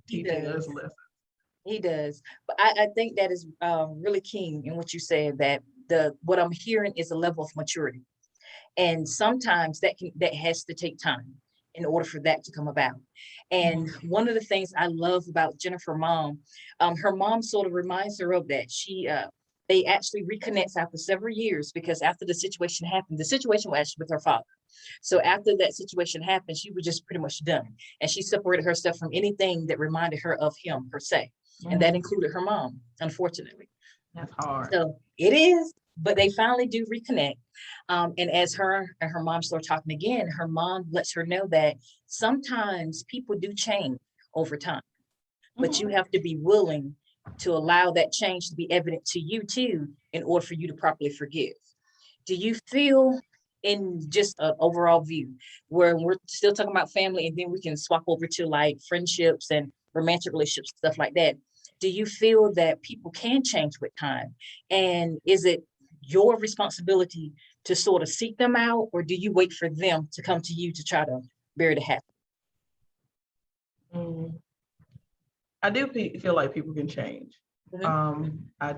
He teaching does. us lessons. He does. But I think that is really key in what you said, that what I'm hearing is a level of maturity. And sometimes that has to take time in order for that to come about. And one of the things I love about Jennifer mom, her mom sort of reminds her of that. They actually reconnects after several years, because after the situation happened, the situation was actually with her father. So after that situation happened, she was just pretty much done. And she separated herself from anything that reminded her of him per se. And that included her mom, unfortunately. That's hard. So it is, but they finally do reconnect. And as her and her mom start talking again, her mom lets her know that sometimes people do change over time, but you have to be willing to allow that change to be evident to you too, in order for you to properly forgive. Do you feel, in just an overall view, where we're still talking about family and then we can swap over to like friendships and romantic relationships, stuff like that, do you feel that people can change with time? And is it your responsibility to sort of seek them out, or do you wait for them to come to you to try to bury the hatchet? I do feel like people can change. I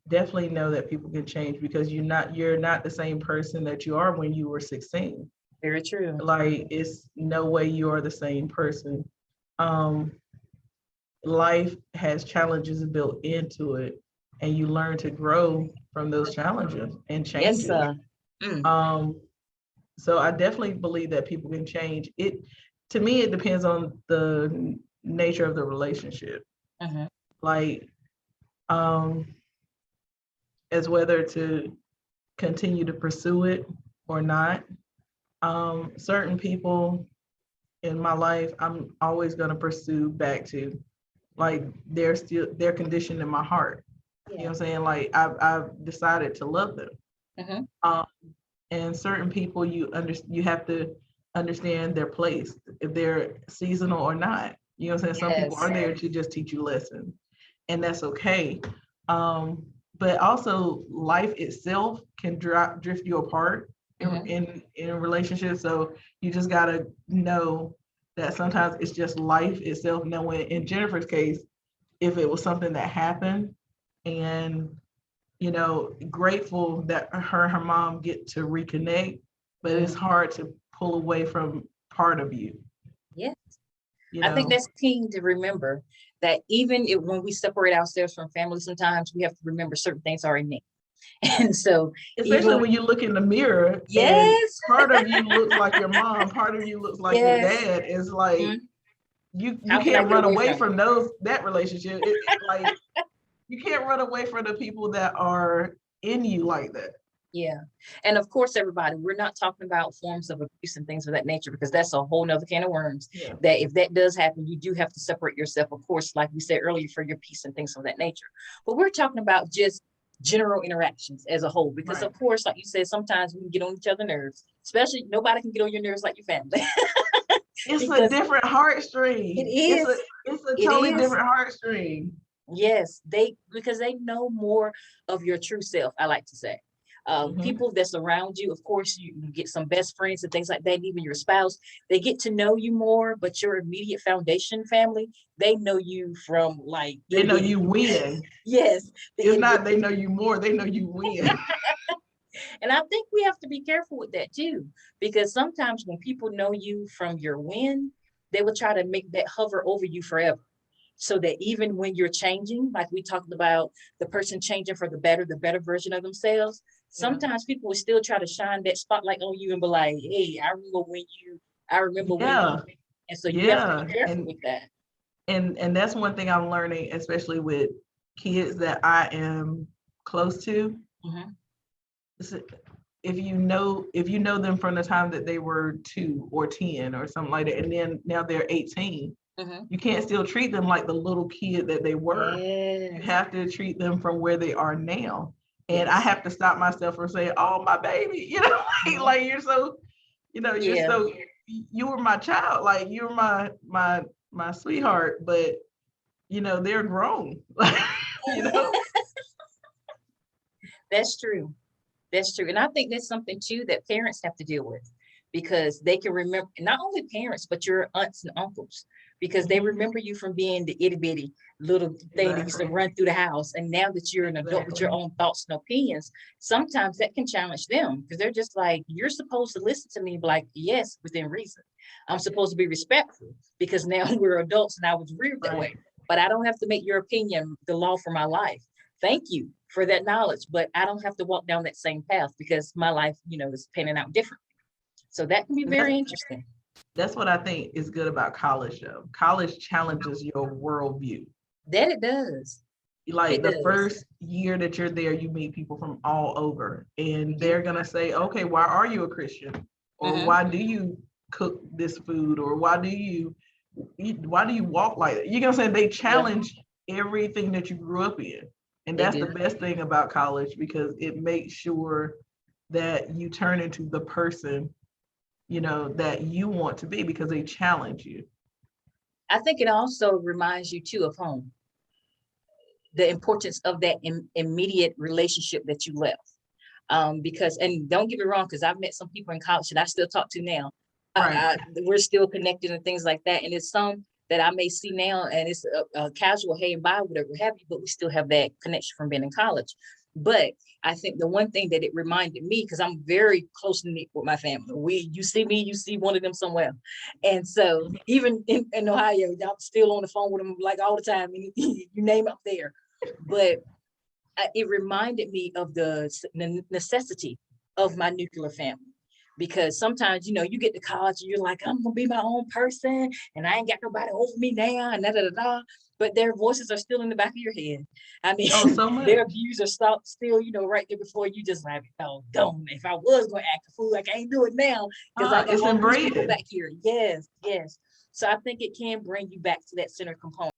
definitely know that people can change, because you're not the same person that you are when you were 16. Very true. Like, it's no way you are the same person. Life has challenges built into it, and you learn to grow from those challenges and changes. Yes, So I definitely believe that people can change. To me, it depends on the nature of the relationship. Like, as whether to continue to pursue it or not. Certain people in my life, I'm always going to pursue back to. Like, they're conditioned in my heart. You know what I'm saying? Like, I've decided to love them. And certain people, you have to understand their place, if they're seasonal or not. You know what I'm saying? Some people are there to just teach you lessons, and that's okay. But also, life itself can drift you apart in relationships. So you just gotta know that sometimes it's just life itself. Now, in Jennifer's case, if it was something that happened, and grateful that her mom get to reconnect, but it's hard to pull away from part of you. Yes. I think that's key to remember, that even when we separate ourselves from family, sometimes we have to remember certain things are innate. And so, especially when you look in the mirror, yes, part of you looks like your mom, part of you looks like your dad. Is like, you can't run away from that relationship. Like, you can't run away from the people that are in you like that. Yeah. And of course, everybody, we're not talking about forms of abuse and things of that nature, because that's a whole nother can of worms. That if that does happen, you do have to separate yourself, of course, like we said earlier, for your peace and things of that nature. But we're talking about just general interactions as a whole, because of course, like you said, sometimes we can get on each other's nerves, especially nobody can get on your nerves like your family. It's a different heartstring. It is. It's a totally different heartstring. Yes, because they know more of your true self, I like to say. People that surround you, of course, you get some best friends and things like that, and even your spouse, they get to know you more, but your immediate foundation family, they know you from like... They know you win. Yes. If not, they know you more, they know you win. And I think we have to be careful with that too, because sometimes when people know you from your win, they will try to make that hover over you forever. So that even when you're changing, like we talked about the person changing for the better version of themselves, sometimes people will still try to shine that spotlight on you and be like, hey, I remember when you, and so you have to be careful with that. And that's one thing I'm learning, especially with kids that I am close to. If you know them from the time that they were 2 or 10 or something like that, and then now they're 18, you can't still treat them like the little kid that they were. You have to treat them from where they are now. And I have to stop myself from saying, oh, my baby, like you're so, you're so, you were my child, like you were my sweetheart, but they're grown. That's true. That's true. And I think that's something too that parents have to deal with, because they can remember, not only parents, but your aunts and uncles, because they remember you from being the itty bitty little thing that used to Exactly. run through the house. And now that you're an adult with your Exactly. own thoughts and opinions, sometimes that can challenge them because they're just like, you're supposed to listen to me, like, yes, within reason. I'm supposed to be respectful because now we're adults and I was reared that way. Right. But I don't have to make your opinion the law for my life. Thank you for that knowledge, but I don't have to walk down that same path because my life, is panning out different. So that can be And that's very interesting. that's what I think is good about college though. College challenges your worldview. That it does. Like It the does. first year that you're there, you meet people from all over, and Mhm, they're gonna say, okay, why are you a Christian? Or mhm. why do you cook this food? Or why do you eat, why do you walk like that? You know what I'm saying? They Yeah, challenge everything that you grew up in. And they that's the do. best thing about college because it makes sure that you turn into the person, that you want to be because they challenge you. I think it also reminds you too of home, the importance of that immediate relationship that you left. Because, and don't get me wrong, because I've met some people in college that I still talk to now. Right. We're still connected and things like that. And it's some that I may see now, and it's a casual hey and bye, whatever have you, but we still have that connection from being in college. But I think the one thing that it reminded me, because I'm very close knit with my family. You see me, you see one of them somewhere. And so even in Ohio, I'm still on the phone with them like all the time. And you name up there. But it reminded me of the necessity of my nuclear family. Because sometimes, you get to college and you're like, I'm gonna be my own person and I ain't got nobody over me now and da da da da. But their voices are still in the back of your head. I mean, Oh, so their much. views are still, right there before you, just like, oh, don't. If I was gonna act a fool, I can't do it now because I got It's all these people inbred. back here. Yes, yes. So I think it can bring you back to that center component.